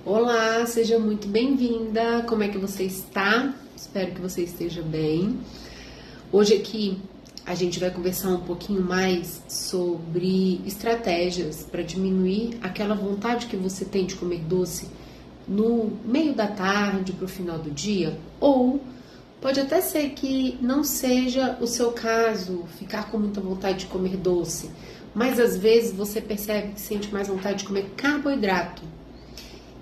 Olá, seja muito bem-vinda. Como é que você está? Espero que você esteja bem. Hoje aqui a gente vai conversar um pouquinho mais sobre estratégias para diminuir aquela vontade que você tem de comer doce no meio da tarde para o final do dia, ou pode até ser que não seja o seu caso ficar com muita vontade de comer doce, mas às vezes você percebe que sente mais vontade de comer carboidrato.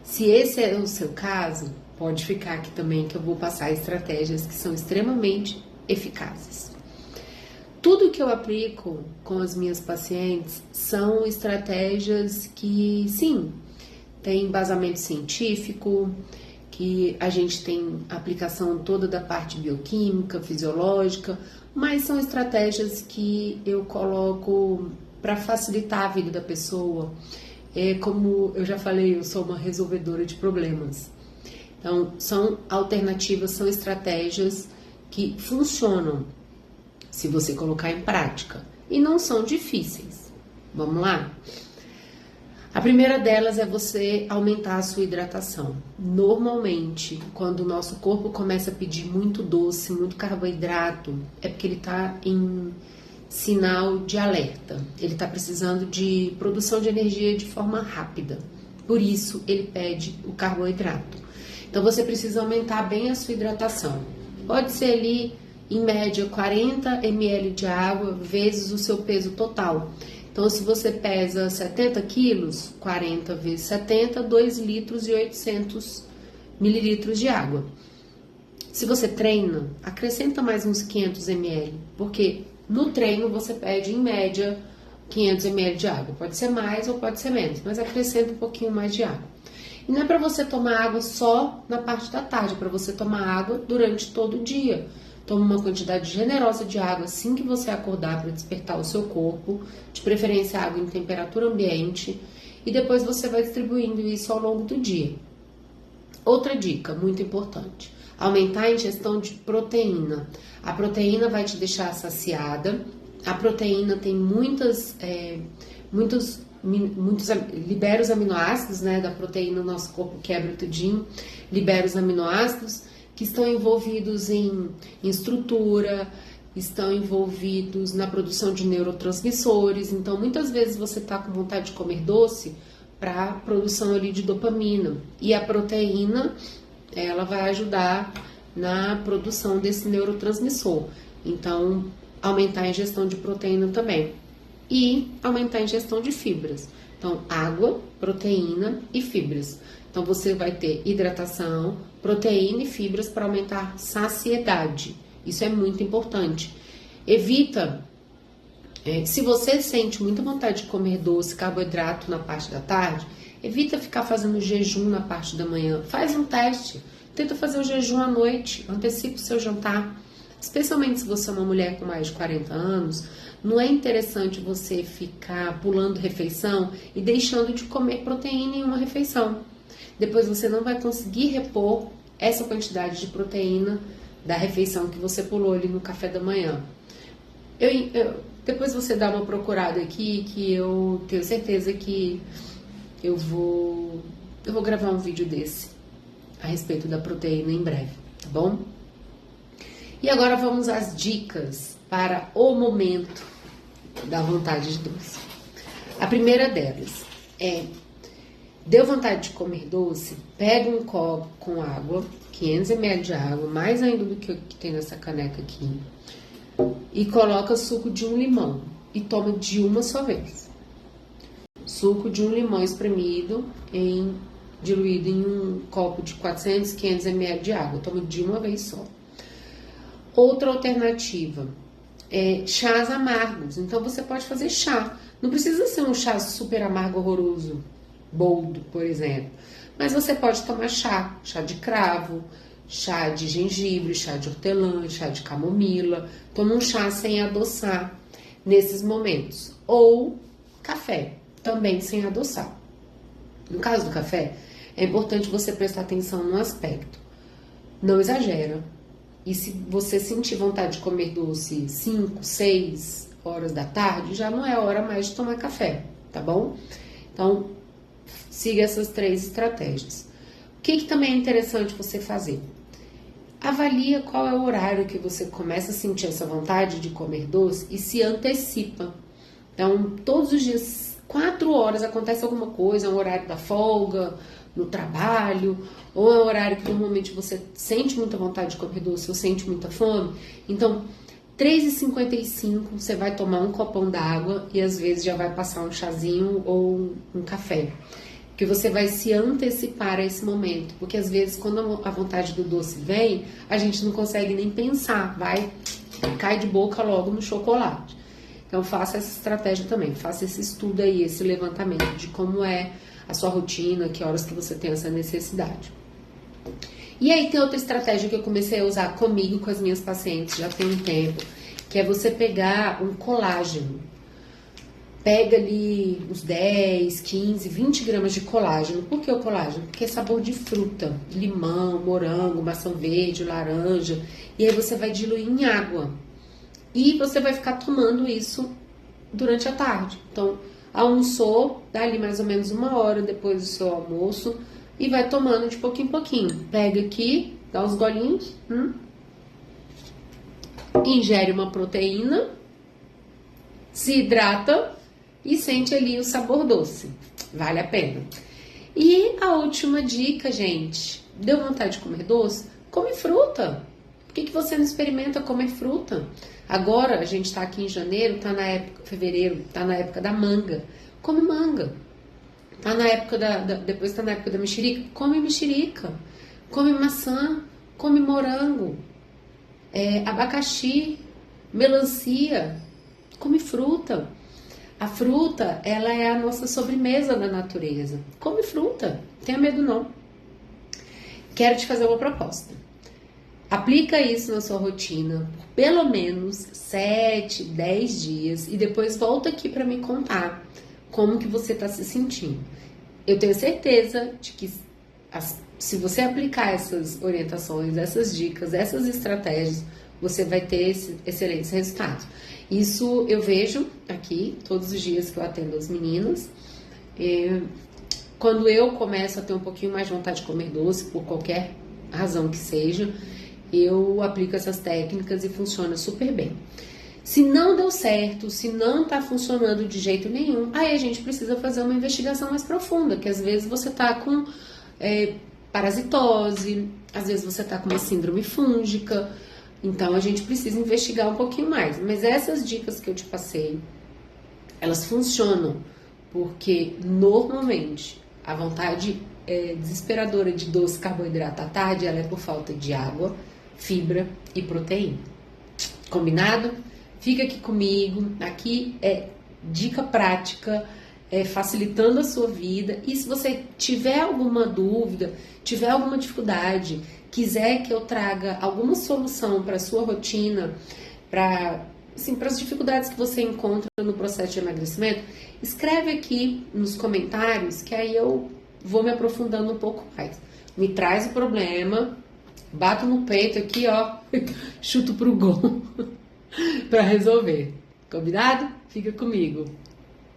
Se esse é o seu caso, pode ficar aqui também que eu vou passar estratégias que são extremamente eficazes. Tudo que eu aplico com as minhas pacientes são estratégias que, sim, tem embasamento científico, que a gente tem aplicação toda da parte bioquímica, fisiológica, mas são estratégias que eu coloco para facilitar a vida da pessoa. Como eu já falei, eu sou uma resolvedora de problemas. Então, são alternativas, são estratégias que funcionam se você colocar em prática e não são difíceis. Vamos lá? A primeira delas é você aumentar a sua hidratação. Normalmente, quando o nosso corpo começa a pedir muito doce, muito carboidrato, é porque ele está em sinal de alerta. Ele está precisando de produção de energia de forma rápida. Por isso, ele pede o carboidrato. Então, você precisa aumentar bem a sua hidratação. Pode ser ali, em média, 40 ml de água vezes o seu peso total. Então, se você pesa 70 quilos, 40 vezes 70, 2 litros e 800 mililitros de água. Se você treina, acrescenta mais uns 500 ml, porque no treino você pede, em média, 500 ml de água. Pode ser mais ou pode ser menos, mas acrescenta um pouquinho mais de água. E não é para você tomar água só na parte da tarde, é para você tomar água durante todo o dia. Toma uma quantidade generosa de água assim que você acordar para despertar o seu corpo, de preferência água em temperatura ambiente, e depois você vai distribuindo isso ao longo do dia. Outra dica muito importante: aumentar a ingestão de proteína. A proteína vai te deixar saciada. A proteína tem libera os aminoácidos, né, da proteína, o nosso corpo quebra tudinho, libera os aminoácidos que estão envolvidos em estrutura, estão envolvidos na produção de neurotransmissores. Então, muitas vezes você está com vontade de comer doce para produção ali de dopamina. E a proteína, ela vai ajudar na produção desse neurotransmissor. Então, aumentar a ingestão de proteína também. E aumentar a ingestão de fibras. Então, água, proteína e fibras. Então, você vai ter hidratação, proteína e fibras para aumentar saciedade. Isso é muito importante. Evita, se você sente muita vontade de comer doce, carboidrato na parte da tarde, evita ficar fazendo jejum na parte da manhã. Faz um teste. Tenta fazer o jejum à noite, antecipa o seu jantar. Especialmente se você é uma mulher com mais de 40 anos, não é interessante você ficar pulando refeição e deixando de comer proteína em uma refeição. Depois você não vai conseguir repor essa quantidade de proteína da refeição que você pulou ali no café da manhã. Depois você dá uma procurada aqui, que eu tenho certeza que eu vou gravar um vídeo desse a respeito da proteína em breve, tá bom? E agora vamos às dicas para o momento da vontade de doce. A primeira delas é: deu vontade de comer doce, pega um copo com água, 500 ml de água, mais ainda do que tem nessa caneca aqui, e coloca suco de um limão e toma de uma só vez. Suco de um limão espremido diluído em um copo de 400, 500 ml de água, toma de uma vez só. Outra alternativa é chás amargos. Então você pode fazer chá. Não precisa ser um chá super amargo, horroroso, boldo, por exemplo. Mas você pode tomar chá de cravo, chá de gengibre, chá de hortelã, chá de camomila. Toma um chá sem adoçar nesses momentos. Ou café, também sem adoçar. No caso do café, é importante você prestar atenção no aspecto. Não exagera. E se você sentir vontade de comer doce 5, 6 horas da tarde, já não é hora mais de tomar café, tá bom? Então, siga essas 3 estratégias. O que também é interessante você fazer? Avalia qual é o horário que você começa a sentir essa vontade de comer doce e se antecipa. Então, todos os dias, 4 horas, acontece alguma coisa, é um horário da folga, no trabalho, ou é um horário que normalmente você sente muita vontade de comer doce ou sente muita fome. Então, 3h55 você vai tomar um copão d'água e às vezes já vai passar um chazinho ou um café. Que você vai se antecipar a esse momento. Porque às vezes quando a vontade do doce vem, a gente não consegue nem pensar. Cai de boca logo no chocolate. Então faça essa estratégia também. Faça esse estudo aí, esse levantamento de como é a sua rotina, que horas que você tem essa necessidade. E aí tem outra estratégia que eu comecei a usar comigo, com as minhas pacientes, já tem um tempo, que é você pegar um colágeno. Pega ali uns 10, 15, 20 gramas de colágeno. Por que o colágeno? Porque é sabor de fruta, limão, morango, maçã verde, laranja. E aí você vai diluir em água. E você vai ficar tomando isso durante a tarde. Então, almoçou, dá ali mais ou menos 1 hora depois do seu almoço e vai tomando de pouquinho em pouquinho. Pega aqui, dá uns golinhos, ingere uma proteína, se hidrata e sente ali o sabor doce. Vale a pena. E a última dica, gente. Deu vontade de comer doce? Come fruta. Por que você não experimenta comer fruta? Agora, a gente tá aqui em janeiro, tá na época, fevereiro, tá na época da manga. Come manga. Tá na época depois tá na época da mexerica. Come mexerica. Come maçã. Come morango. Abacaxi. Melancia. Come fruta. A fruta, ela é a nossa sobremesa da natureza. Come fruta, não tenha medo não. Quero te fazer uma proposta. Aplica isso na sua rotina por pelo menos 7, 10 dias e depois volta aqui para me contar como que você está se sentindo. Eu tenho certeza de que se você aplicar essas orientações, essas dicas, essas estratégias, você vai ter excelentes resultados. Isso eu vejo aqui, todos os dias que eu atendo as meninas. Quando eu começo a ter um pouquinho mais de vontade de comer doce, por qualquer razão que seja, eu aplico essas técnicas e funciona super bem. Se não deu certo, se não está funcionando de jeito nenhum, aí a gente precisa fazer uma investigação mais profunda, que às vezes você está com parasitose, às vezes você está com uma síndrome fúngica. Então, a gente precisa investigar um pouquinho mais. Mas essas dicas que eu te passei, elas funcionam porque, normalmente, a vontade desesperadora de doce, carboidrato à tarde, ela é por falta de água, fibra e proteína. Combinado? Fica aqui comigo. Aqui é dica prática, facilitando a sua vida. E se você tiver alguma dúvida, tiver alguma dificuldade, quiser que eu traga alguma solução para a sua rotina, para as dificuldades que você encontra no processo de emagrecimento, escreve aqui nos comentários que aí eu vou me aprofundando um pouco mais. Me traz o problema, bato no peito aqui, ó, chuto pro gol para resolver. Combinado? Fica comigo.